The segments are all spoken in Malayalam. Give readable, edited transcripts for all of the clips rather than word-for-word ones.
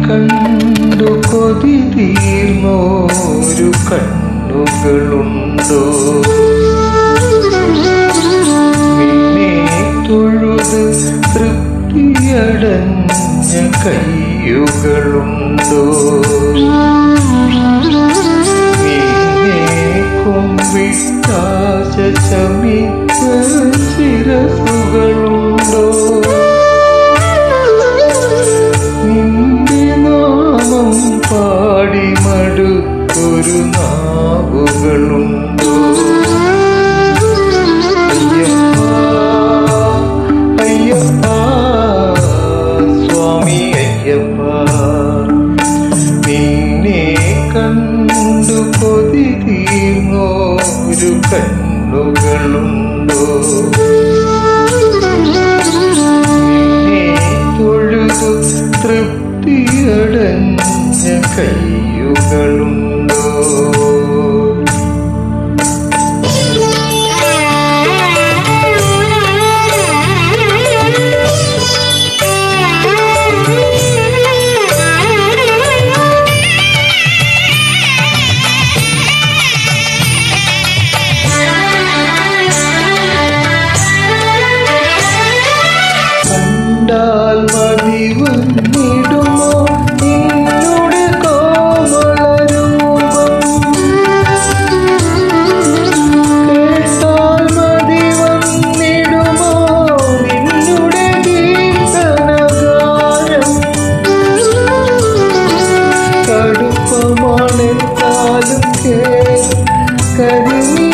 കണ്ടു കൊതി തീർന്നോരു കണ്ണുകളുണ്ടോ? നിന്നെ തൊഴുത് തൃപ്തിയടഞ്ഞ കയ്യുകളുണ്ടോ? നിന്നെ കുമ്പിട്ടാശ ശമിച്ച ശിരസുകളുണ്ടോ? നിന്റെ നാമം പാടി മടുത്തൊരു നാവുകളുണ്ടോ? അയ്യപ്പ അയ്യപ്പ സ്വാമി അയ്യപ്പ, നിന്നെ കണ്ടു കൊതി തീർന്നോരു കണ്ണുകളുണ്ടോ? നിന്നെ തൊഴുതു തൃപ്തിയടഞ്ഞ കയ്യുകളുണ്ടോ? കണ്ടാൽ മതി വന്നിടുമോ നിന്നുടെ കോമളരൂപം? കേട്ടാൽ മതി വന്നിടുമോ നിന്നുടെ കീർത്തനഗാനം? കടുപ്പമാണെത്താലും കരിനീലാദ്രികളിൽ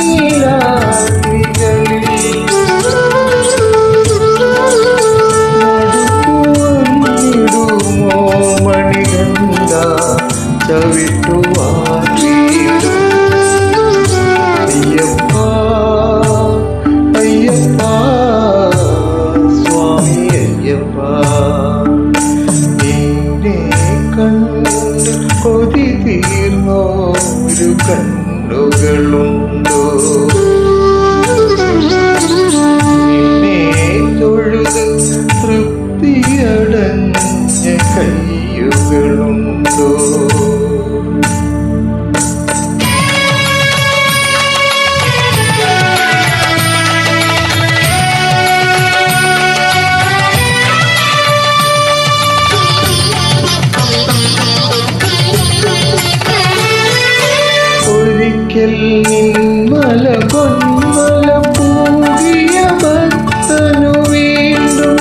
അയ്യപ്പ അയ്യപ്പ സ്വാമി അയ്യപ്പ, നിന്നെ കണ്ട് കൊതി തീർന്നോരു കണ്ണുകളുണ്ടോ? നിന്നെ തൊഴുത് തൃപ്തിയടഞ്ഞ കയ്യുകളുണ്ടോ? ഒരിക്കൽ നിന്മല പൊന്മല പൂകിയ ഭക്തനു വീണ്ടും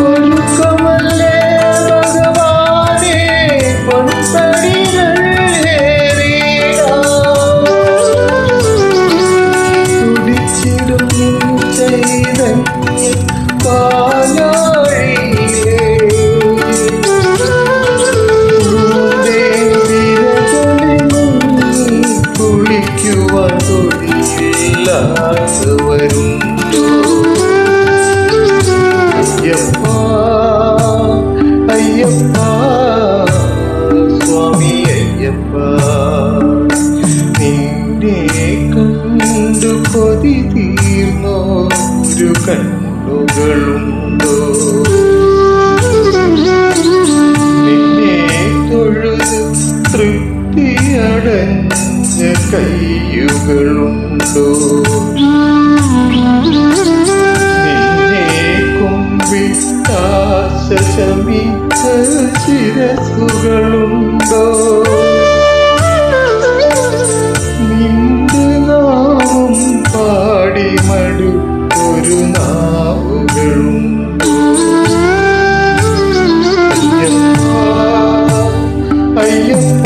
ഒരുക്കമല്ലേ ഭഗവാനേ പൊൻപടികൾ ഏറിയിടാം. തുടിച്ചിടും നിൻ ചൈതന്യം പാലാഴിയിലേ വരുണ്ടോ? അയ്യപ്പ അയ്യപ്പ സ്വാമി അയ്യപ്പ, നിന്നെ കണ്ടു കൊതി തീർന്നോരു കണ്ണുകളുണ്ടോ? നിന്നെ തൊഴുത് തൃപ്തിയടഞ്ഞ കയ്യുകളുണ്ടോ? നിന്നെ കുമ്പിട്ടാശ ശമിച്ച ശിരസുകളുണ്ടോ? നിന്റെ നാമം പാടി മടുത്തൊരു നാവുകളുണ്ടോ? അയ്യപ്പ അയ്യപ്പ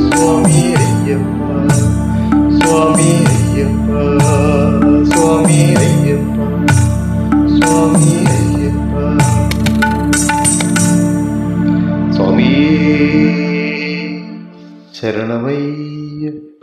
സ്വാമി അയ്യപ്പ സ്വാമി അയ്യപ്പ സ്വാമി അയ്യപ്പ സ്വാമി അയ്യപ്പ സ്വാമി ശരണമയ്യപ്പ.